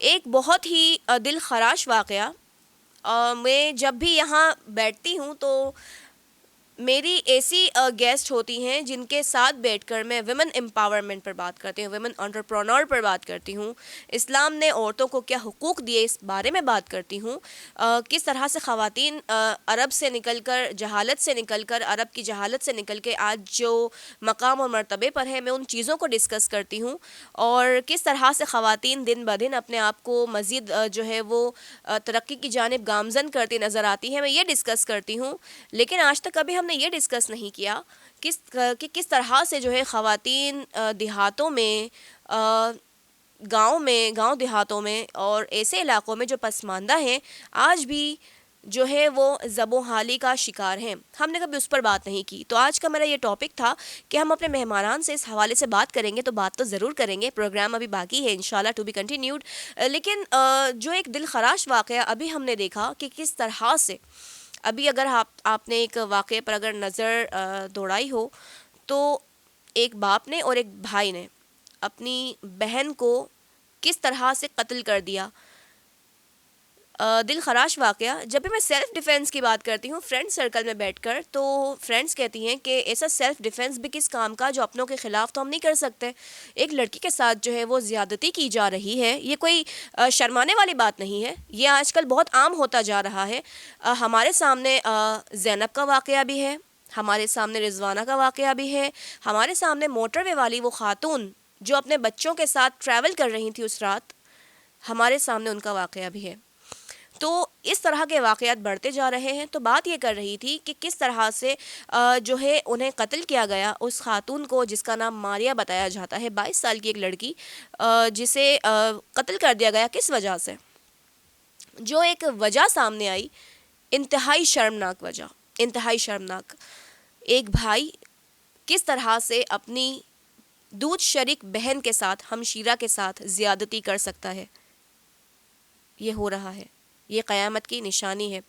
ایک بہت ہی دل خراش واقعہ، میں جب بھی یہاں بیٹھتی ہوں تو میری ایسی گیسٹ ہوتی ہیں جن کے ساتھ بیٹھ کر میں ویمن امپاورمنٹ پر بات کرتی ہوں، ویمن انٹرپرونور پر بات کرتی ہوں، اسلام نے عورتوں کو کیا حقوق دیے اس بارے میں بات کرتی ہوں، کس طرح سے خواتین عرب سے نکل کر، جہالت سے نکل کر، عرب کی جہالت سے نکل کے آج جو مقام اور مرتبے پر ہے، میں ان چیزوں کو ڈسکس کرتی ہوں، اور کس طرح سے خواتین دن بدن اپنے آپ کو مزید جو ہے وہ ترقی کی جانب گامزن کرتی نظر آتی ہیں، میں یہ ڈسکس کرتی ہوں۔ لیکن آج تک کبھی ہم نے یہ ڈسکس نہیں کیا کہ کس طرح سے جو ہے خواتین دیہاتوں میں، گاؤں دیہاتوں میں اور ایسے علاقوں میں جو پسماندہ ہیں، آج بھی جو ہے وہ ذب و حالی کا شکار ہیں، ہم نے کبھی اس پر بات نہیں کی۔ تو آج کا میرا یہ ٹاپک تھا کہ ہم اپنے مہمانان سے اس حوالے سے بات کریں گے، تو بات تو ضرور کریں گے، پروگرام ابھی باقی ہے انشاءاللہ ٹو بی کنٹینیوڈ۔ لیکن جو ایک دل خراش واقعہ ابھی ہم نے دیکھا کہ کس طرح سے، ابھی اگر آپ نے ایک واقعے پر اگر نظر دوڑائی ہو تو ایک باپ نے اور ایک بھائی نے اپنی بہن کو کس طرح سے قتل کر دیا۔ دل خراش واقعہ۔ جب بھی میں سیلف ڈیفینس کی بات کرتی ہوں فرینڈ سرکل میں بیٹھ کر، تو فرینڈس کہتی ہیں کہ ایسا سیلف ڈیفینس بھی کس کام کا جو اپنوں کے خلاف تو ہم نہیں کر سکتے۔ ایک لڑکی کے ساتھ جو ہے وہ زیادتی کی جا رہی ہے، یہ کوئی شرمانے والی بات نہیں ہے، یہ آج کل بہت عام ہوتا جا رہا ہے۔ ہمارے سامنے زینب کا واقعہ بھی ہے، ہمارے سامنے رضوانہ کا واقعہ بھی ہے، ہمارے سامنے موٹر وے والی وہ خاتون جو اپنے بچوں کے ساتھ ٹریول کر رہی تھی اس رات، ہمارے سامنے ان کا واقعہ بھی ہے۔ تو اس طرح کے واقعات بڑھتے جا رہے ہیں۔ تو بات یہ کر رہی تھی کہ کس طرح سے جو ہے انہیں قتل کیا گیا، اس خاتون کو جس کا نام ماریہ بتایا جاتا ہے، 22 سال کی ایک لڑکی، جسے قتل کر دیا گیا کس وجہ سے؟ جو ایک وجہ سامنے آئی، انتہائی شرمناک وجہ، انتہائی شرمناک۔ ایک بھائی کس طرح سے اپنی دودھ شریک بہن کے ساتھ، ہمشیرہ کے ساتھ زیادتی کر سکتا ہے؟ یہ ہو رہا ہے، یہ قیامت کی نشانی ہے۔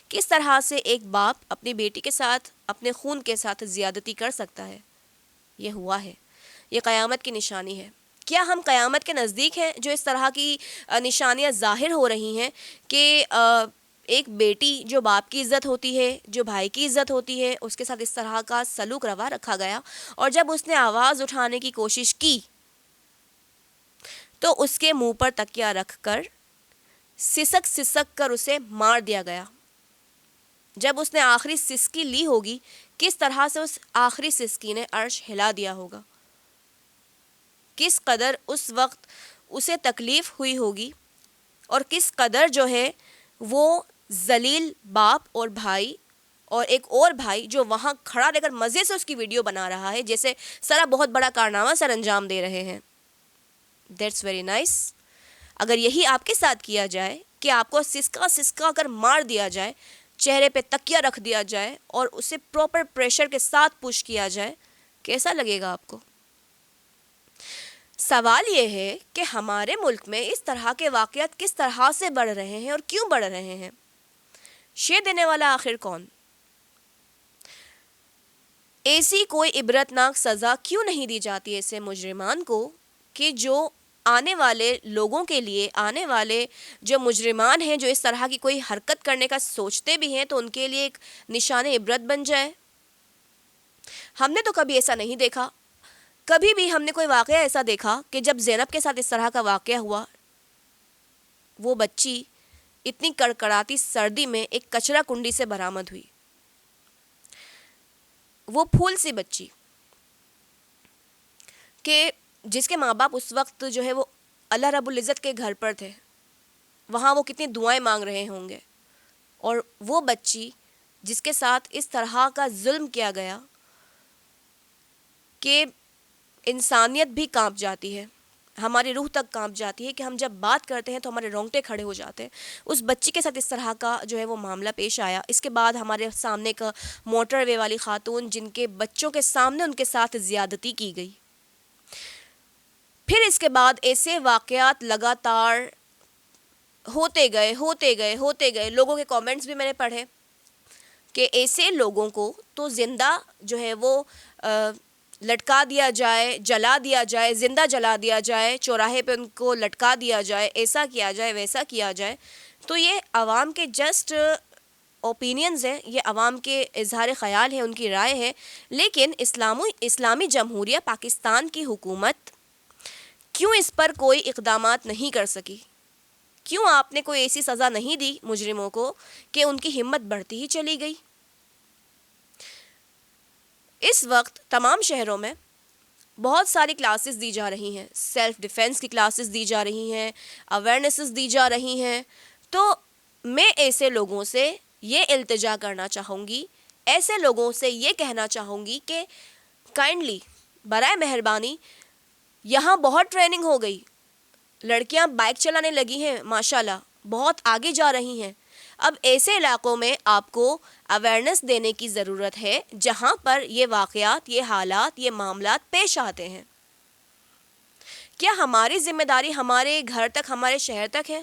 کس طرح سے ایک باپ اپنی بیٹی کے ساتھ، اپنے خون کے ساتھ زیادتی کر سکتا ہے؟ یہ ہوا ہے، یہ قیامت کی نشانی ہے۔ کیا ہم قیامت کے نزدیک ہیں جو اس طرح کی نشانیاں ظاہر ہو رہی ہیں کہ ایک بیٹی جو باپ کی عزت ہوتی ہے، جو بھائی کی عزت ہوتی ہے، اس کے ساتھ اس طرح کا سلوک روا رکھا گیا، اور جب اس نے آواز اٹھانے کی کوشش کی تو اس کے منہ پر تکیہ رکھ کر سسک سسک کر اسے مار دیا گیا۔ جب اس نے آخری سسکی لی ہوگی، کس طرح سے اس آخری سسکی نے عرش ہلا دیا ہوگا، کس قدر اس وقت اسے تکلیف ہوئی ہوگی، اور کس قدر جو ہے وہ ذلیل باپ اور بھائی، اور ایک اور بھائی جو وہاں کھڑا رہ کر مزے سے اس کی ویڈیو بنا رہا ہے، جیسے سارا بہت بڑا کارنامہ سر انجام دے رہے ہیں۔ That's very nice. اگر یہی آپ کے ساتھ کیا جائے کہ آپ کو سسکا سسکا کر مار دیا جائے، چہرے پہ تکیہ رکھ دیا جائے اور اسے پراپر پریشر کے ساتھ پش کیا جائے، کیسا لگے گا آپ کو؟ سوال یہ ہے کہ ہمارے ملک میں اس طرح کے واقعات کس طرح سے بڑھ رہے ہیں اور کیوں بڑھ رہے ہیں؟ شے دینے والا آخر کون؟ ایسی کوئی عبرتناک سزا کیوں نہیں دی جاتی ایسے مجرمان کو کہ جو آنے والے لوگوں کے لیے، آنے والے جو مجرمان ہیں جو اس طرح کی کوئی حرکت کرنے کا سوچتے بھی ہیں تو ان کے لیے ایک نشان عبرت بن جائے؟ ہم نے تو کبھی ایسا نہیں دیکھا، کبھی بھی ہم نے کوئی واقعہ ایسا دیکھا کہ جب زینب کے ساتھ اس طرح کا واقعہ ہوا، وہ بچی اتنی کڑکڑاتی سردی میں ایک کچرا کنڈی سے برآمد ہوئی، وہ پھول سی بچی کہ جس کے ماں باپ اس وقت جو ہے وہ اللہ رب العزت کے گھر پر تھے، وہاں وہ کتنی دعائیں مانگ رہے ہوں گے، اور وہ بچی جس کے ساتھ اس طرح کا ظلم کیا گیا کہ انسانیت بھی کانپ جاتی ہے، ہماری روح تک کانپ جاتی ہے کہ ہم جب بات کرتے ہیں تو ہمارے رونگٹے کھڑے ہو جاتے ہیں۔ اس بچی کے ساتھ اس طرح کا جو ہے وہ معاملہ پیش آیا۔ اس کے بعد ہمارے سامنے ایک موٹر وے والی خاتون جن کے بچوں کے سامنے ان کے ساتھ زیادتی کی گئی۔ پھر اس کے بعد ایسے واقعات لگاتار ہوتے گئے۔ لوگوں کے کامنٹس بھی میں نے پڑھے کہ ایسے لوگوں کو تو زندہ جو ہے وہ لٹکا دیا جائے، جلا دیا جائے، زندہ جلا دیا جائے، چوراہے پہ ان کو لٹکا دیا جائے، ایسا کیا جائے، ویسا کیا جائے. تو یہ عوام کے جسٹ اوپینینز ہیں، یہ عوام کے اظہار خیال ہے، ان کی رائے ہے. لیکن اسلامی جمہوریہ پاکستان کی حکومت کیوں اس پر کوئی اقدامات نہیں کر سکی؟ کیوں آپ نے کوئی ایسی سزا نہیں دی مجرموں کو کہ ان کی ہمت بڑھتی ہی چلی گئی؟ اس وقت تمام شہروں میں بہت ساری کلاسز دی جا رہی ہیں، سیلف ڈیفینس کی کلاسز دی جا رہی ہیں، اویئرنیسز دی جا رہی ہیں. تو میں ایسے لوگوں سے یہ التجا کرنا چاہوں گی، ایسے لوگوں سے یہ کہنا چاہوں گی کہ کائنڈلی، برائے مہربانی، یہاں بہت ٹریننگ ہو گئی، لڑکیاں بائک چلانے لگی ہیں، ماشاءاللہ بہت آگے جا رہی ہیں. اب ایسے علاقوں میں آپ کو اویئرنیس دینے کی ضرورت ہے جہاں پر یہ واقعات، یہ حالات، یہ معاملات پیش آتے ہیں. کیا ہماری ذمہ داری ہمارے گھر تک، ہمارے شہر تک ہے؟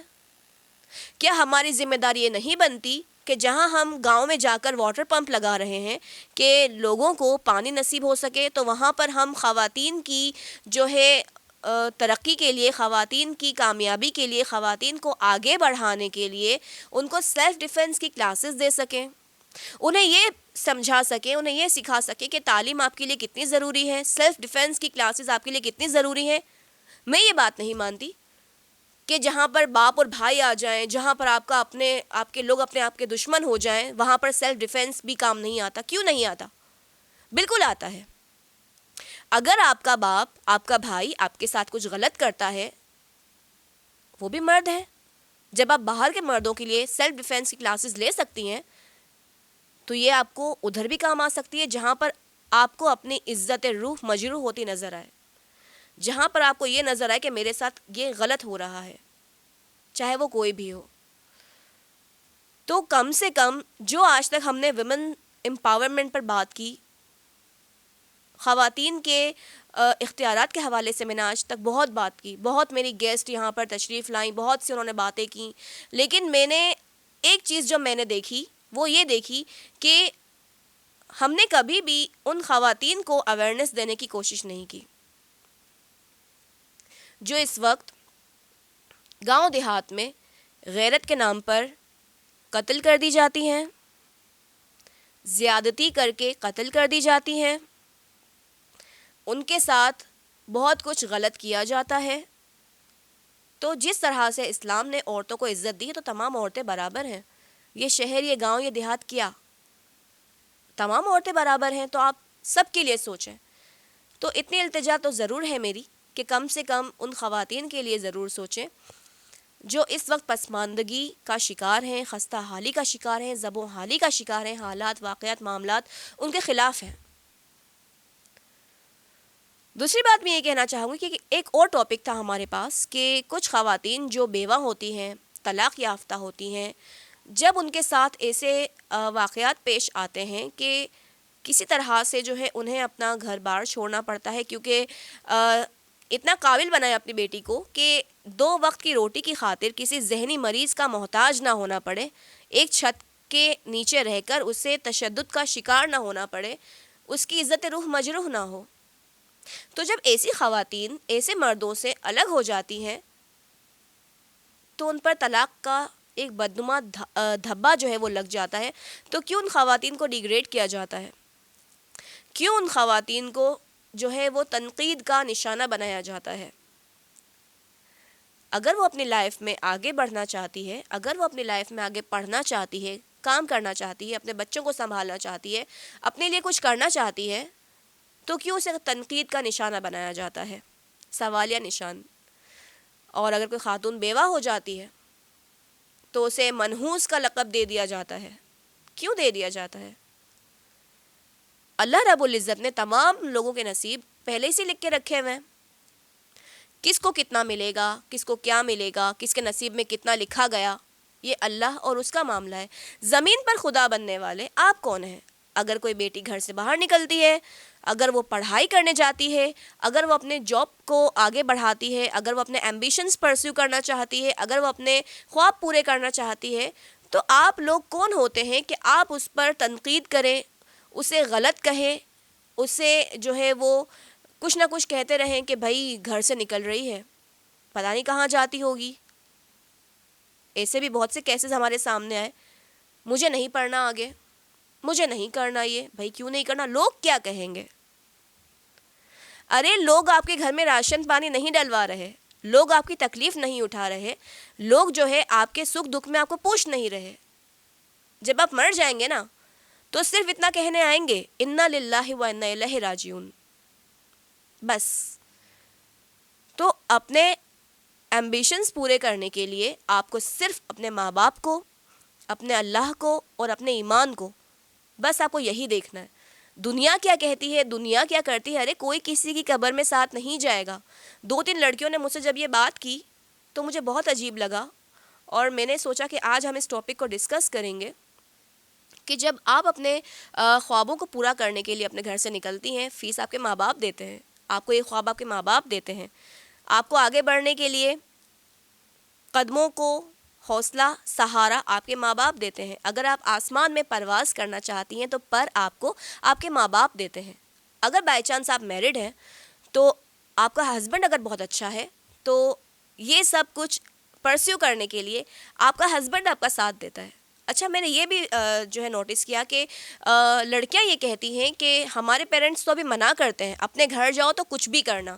کیا ہماری ذمہ داری یہ نہیں بنتی کہ جہاں ہم گاؤں میں جا کر واٹر پمپ لگا رہے ہیں کہ لوگوں کو پانی نصیب ہو سکے، تو وہاں پر ہم خواتین کی جو ہے ترقی کے لیے، خواتین کی کامیابی کے لیے، خواتین کو آگے بڑھانے کے لیے ان کو سیلف ڈیفنس کی کلاسز دے سکیں، انہیں یہ سمجھا سکیں، انہیں یہ سکھا سکیں کہ تعلیم آپ کے لیے کتنی ضروری ہے، سیلف ڈیفنس کی کلاسز آپ کے لیے کتنی ضروری ہے. میں یہ بات نہیں مانتی کہ جہاں پر باپ اور بھائی آ جائیں، جہاں پر آپ کے لوگ اپنے آپ کے دشمن ہو جائیں، وہاں پر سیلف ڈیفنس بھی کام نہیں آتا. کیوں نہیں آتا؟ بالکل آتا ہے. اگر آپ کا باپ، آپ کا بھائی آپ کے ساتھ کچھ غلط کرتا ہے، وہ بھی مرد ہے، جب آپ باہر کے مردوں کے لیے سیلف ڈیفنس کی کلاسز لے سکتی ہیں تو یہ آپ کو ادھر بھی کام آ سکتی ہے جہاں پر آپ کو اپنی عزت روح مجروح ہوتی نظر آئے، جہاں پر آپ کو یہ نظر آئے کہ میرے ساتھ یہ غلط ہو رہا ہے، چاہے وہ کوئی بھی ہو. تو کم سے کم جو آج تک ہم نے ویمن امپاورمنٹ پر بات کی، خواتین کے اختیارات کے حوالے سے میں نے آج تک بہت بات کی، بہت میری گیسٹ یہاں پر تشریف لائیں، بہت سی انہوں نے باتیں کی، لیکن میں نے ایک چیز جو میں نے دیکھی وہ یہ دیکھی کہ ہم نے کبھی بھی ان خواتین کو اویئرنیس دینے کی کوشش نہیں کی جو اس وقت گاؤں دیہات میں غیرت کے نام پر قتل کر دی جاتی ہیں، زیادتی کر کے قتل کر دی جاتی ہیں، ان کے ساتھ بہت کچھ غلط کیا جاتا ہے. تو جس طرح سے اسلام نے عورتوں کو عزت دی ہے تو تمام عورتیں برابر ہیں. یہ شہر، یہ گاؤں، یہ دیہات، کیا تمام عورتیں برابر ہیں؟ تو آپ سب کے لیے سوچیں. تو اتنی التجا تو ضرور ہے میری کہ کم سے کم ان خواتین کے لیے ضرور سوچیں جو اس وقت پسماندگی کا شکار ہیں، خستہ حالی کا شکار ہیں، زبوں حالی کا شکار ہیں، حالات، واقعات، معاملات ان کے خلاف ہیں. دوسری بات میں یہ کہنا چاہوں گی کہ ایک اور ٹاپک تھا ہمارے پاس کہ کچھ خواتین جو بیوہ ہوتی ہیں، طلاق یافتہ ہوتی ہیں، جب ان کے ساتھ ایسے واقعات پیش آتے ہیں کہ کسی طرح سے جو ہے انہیں اپنا گھر بار چھوڑنا پڑتا ہے، کیونکہ اتنا قابل بنائے اپنی بیٹی کو کہ 2 وقت کی روٹی کی خاطر کسی ذہنی مریض کا محتاج نہ ہونا پڑے، ایک چھت کے نیچے رہ کر اسے تشدد کا شکار نہ ہونا پڑے، اس کی عزت روح مجروح نہ ہو. تو جب ایسی خواتین ایسے مردوں سے الگ ہو جاتی ہیں تو ان پر طلاق کا ایک بدنما دھبا جو ہے وہ لگ جاتا ہے. تو کیوں ان خواتین کو ڈیگریڈ کیا جاتا ہے؟ کیوں ان خواتین کو جو ہے وہ تنقید کا نشانہ بنایا جاتا ہے؟ اگر وہ اپنی لائف میں آگے بڑھنا چاہتی ہے، اگر وہ اپنی لائف میں آگے پڑھنا چاہتی ہے، کام کرنا چاہتی ہے، اپنے بچوں کو سنبھالنا چاہتی ہے، اپنے لیے کچھ کرنا چاہتی ہے، تو کیوں اسے تنقید کا نشانہ بنایا جاتا ہے، سوالیہ نشان؟ اور اگر کوئی خاتون بیوہ ہو جاتی ہے تو اسے منحوس کا لقب دے دیا جاتا ہے. کیوں دے دیا جاتا ہے؟ اللہ رب العزت نے تمام لوگوں کے نصیب پہلے سے لکھ کے رکھے ہوئے ہیں، کس کو کتنا ملے گا، کس کو کیا ملے گا، کس کے نصیب میں کتنا لکھا گیا، یہ اللہ اور اس کا معاملہ ہے. زمین پر خدا بننے والے آپ کون ہیں؟ اگر کوئی بیٹی گھر سے باہر نکلتی ہے، اگر وہ پڑھائی کرنے جاتی ہے، اگر وہ اپنے جاب کو آگے بڑھاتی ہے، اگر وہ اپنے ایمبیشنز پرسیو کرنا چاہتی ہے، اگر وہ اپنے خواب پورے کرنا چاہتی ہے، تو آپ لوگ کون ہوتے ہیں کہ آپ اس پر تنقید کریں، اسے غلط کہیں، اسے جو ہے وہ کچھ نہ کچھ کہتے رہیں کہ بھائی گھر سے نکل رہی ہے، پتہ نہیں کہاں جاتی ہوگی. ایسے بھی بہت سے کیسز ہمارے سامنے آئے. مجھے نہیں پڑھنا آگے، مجھے نہیں کرنا یہ. بھائی کیوں نہیں کرنا؟ لوگ کیا کہیں گے؟ ارے لوگ آپ کے گھر میں راشن پانی نہیں ڈلوا رہے، لوگ آپ کی تکلیف نہیں اٹھا رہے، لوگ جو ہے آپ کے سکھ دکھ میں آپ کو پوچھ نہیں رہے. جب آپ مر جائیں گے نا تو صرف اتنا کہنے آئیں گے انا للہ و انا الیہ راجعون. بس. تو اپنے ایمبیشنز پورے کرنے کے لیے آپ کو صرف اپنے ماں باپ کو، اپنے اللہ کو اور اپنے ایمان کو، بس آپ کو یہی دیکھنا ہے. دنیا کیا کہتی ہے، دنیا کیا کرتی ہے، ارے کوئی کسی کی قبر میں ساتھ نہیں جائے گا. 2-3 لڑکیوں نے مجھ سے جب یہ بات کی تو مجھے بہت عجیب لگا، اور میں نے سوچا کہ آج ہم اس ٹاپک کو ڈسکس کریں گے کہ جب آپ اپنے خوابوں کو پورا کرنے کے لیے اپنے گھر سے نکلتی ہیں، فیس آپ کے ماں باپ دیتے ہیں، آپ کو یہ خواب آپ کے ماں باپ دیتے ہیں، آپ کو آگے بڑھنے کے لیے قدموں کو حوصلہ سہارا آپ کے ماں باپ دیتے ہیں. اگر آپ آسمان میں پرواز کرنا چاہتی ہیں تو پر آپ کو آپ کے ماں باپ دیتے ہیں. اگر بائی چانس آپ میرڈ ہیں تو آپ کا ہسبینڈ اگر بہت اچھا ہے تو یہ سب کچھ پرسیو کرنے کے لیے آپ کا ہسبینڈ آپ کا ساتھ دیتا ہے. اچھا میں نے یہ بھی جو ہے نوٹس کیا کہ لڑکیاں یہ کہتی ہیں کہ ہمارے پیرنٹس تو ابھی منع کرتے ہیں اپنے گھر جاؤ تو کچھ بھی کرنا،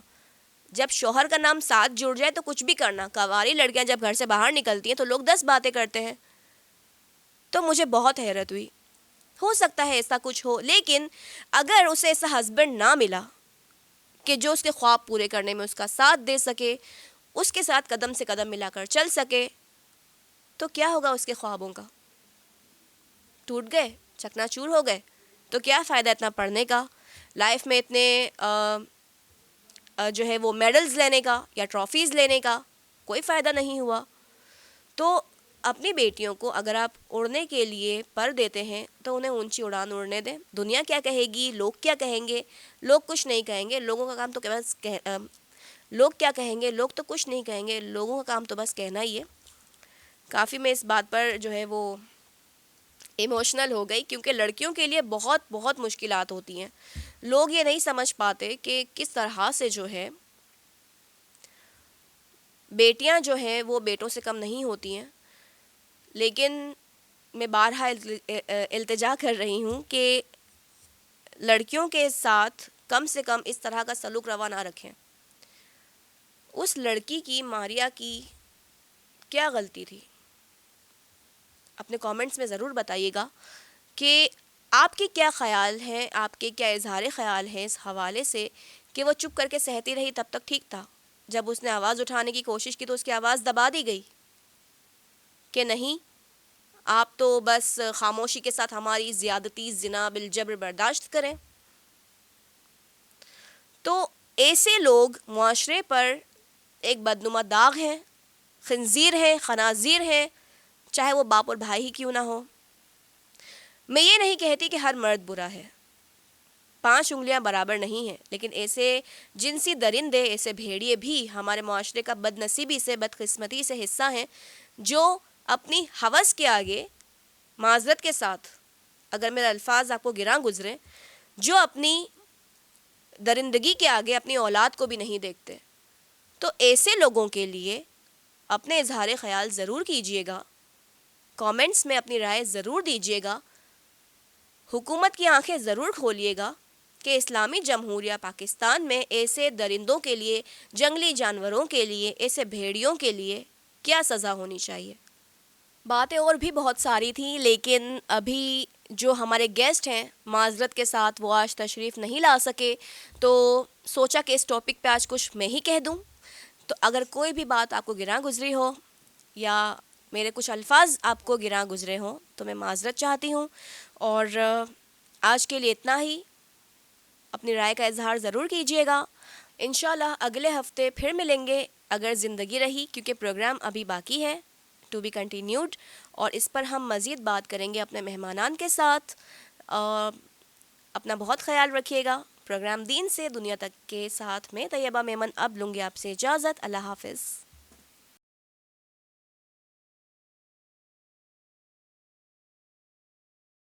جب شوہر کا نام ساتھ جڑ جائے تو کچھ بھی کرنا. کنواری لڑکیاں جب گھر سے باہر نکلتی ہیں تو لوگ 10 باتیں کرتے ہیں. تو مجھے بہت حیرت ہوئی. ہو سکتا ہے ایسا کچھ ہو، لیکن اگر اسے ایسا ہسبینڈ نہ ملا کہ جو اس کے خواب پورے کرنے میں اس کا ساتھ دے سکے، اس کے ساتھ قدم سے قدم ملا کر چل سکے، تو کیا ہوگا اس کے خوابوں کا؟ ٹوٹ گئے، چکنا چور ہو گئے. تو کیا فائدہ اتنا پڑھنے کا، لائف میں اتنے جو ہے وہ میڈلز لینے کا یا ٹرافیز لینے کا؟ کوئی فائدہ نہیں ہوا. تو اپنی بیٹیوں کو اگر آپ اڑنے کے لیے پر دیتے ہیں تو انہیں اونچی اڑان اڑنے دیں. دنیا کیا کہے گی، لوگ کیا کہیں گے؟ لوگ کچھ نہیں کہیں گے. لوگوں کا کام تو بس لوگ کیا کہیں گے، لوگ تو کچھ نہیں کہیں گے، لوگوں کا کام تو بس کہنا ہی ہے. کافی میں اس بات پر جو ہے وہ ایموشنل ہو گئی، کیونکہ لڑکیوں کے لیے بہت بہت مشکلات ہوتی ہیں. لوگ یہ نہیں سمجھ پاتے کہ کس طرح سے جو ہے بیٹیاں جو ہیں وہ بیٹوں سے کم نہیں ہوتی ہیں. لیکن میں بارہا التجا کر رہی ہوں کہ لڑکیوں کے ساتھ کم سے کم اس طرح کا سلوک روا نہ رکھیں. اس لڑکی کی، ماریا کی کیا غلطی تھی؟ اپنے کامنٹس میں ضرور بتائیے گا کہ آپ کے کیا خیال ہیں، آپ کے کیا اظہار خیال ہیں اس حوالے سے کہ وہ چپ کر کے سہتی رہی تب تک ٹھیک تھا، جب اس نے آواز اٹھانے کی کوشش کی تو اس کی آواز دبا دی گئی کہ نہیں آپ تو بس خاموشی کے ساتھ ہماری زیادتی، زنا بالجبر برداشت کریں. تو ایسے لوگ معاشرے پر ایک بدنما داغ ہیں، خنزیر ہیں، خنازیر ہیں، چاہے وہ باپ اور بھائی ہی کیوں نہ ہو. میں یہ نہیں کہتی کہ ہر مرد برا ہے، 5 انگلیاں برابر نہیں ہیں، لیکن ایسے جنسی درندے، ایسے بھیڑیے بھی ہمارے معاشرے کا بد نصیبی سے، بدقسمتی سے حصہ ہیں، جو اپنی ہوس کے آگے، معذرت کے ساتھ اگر میرے الفاظ آپ کو گراں گزرے، جو اپنی درندگی کے آگے اپنی اولاد کو بھی نہیں دیکھتے. تو ایسے لوگوں کے لیے اپنے اظہار خیال ضرور کیجیے گا، کامنٹس میں اپنی رائے ضرور دیجیے گا، حکومت کی آنکھیں ضرور کھولیے گا کہ اسلامی جمہوریہ پاکستان میں ایسے درندوں کے لیے، جنگلی جانوروں کے لیے، ایسے بھیڑیوں کے لیے کیا سزا ہونی چاہیے. باتیں اور بھی بہت ساری تھیں، لیکن ابھی جو ہمارے گیسٹ ہیں معذرت کے ساتھ وہ آج تشریف نہیں لا سکے، تو سوچا کہ اس ٹاپک پہ آج کچھ میں ہی کہہ دوں. تو اگر کوئی بھی بات آپ کو گراں گزری ہو یا میرے کچھ الفاظ آپ کو گراں گزرے ہوں تو میں معذرت چاہتی ہوں. اور آج کے لیے اتنا ہی. اپنی رائے کا اظہار ضرور کیجیے گا. انشاءاللہ اگلے ہفتے پھر ملیں گے اگر زندگی رہی، کیونکہ پروگرام ابھی باقی ہے، ٹو بی کنٹینیوڈ، اور اس پر ہم مزید بات کریں گے اپنے مہمانان کے ساتھ. اپنا بہت خیال رکھیے گا. پروگرام دین سے دنیا تک کے ساتھ میں طیبہ میمن اب لوں گی آپ سے اجازت. اللہ حافظ.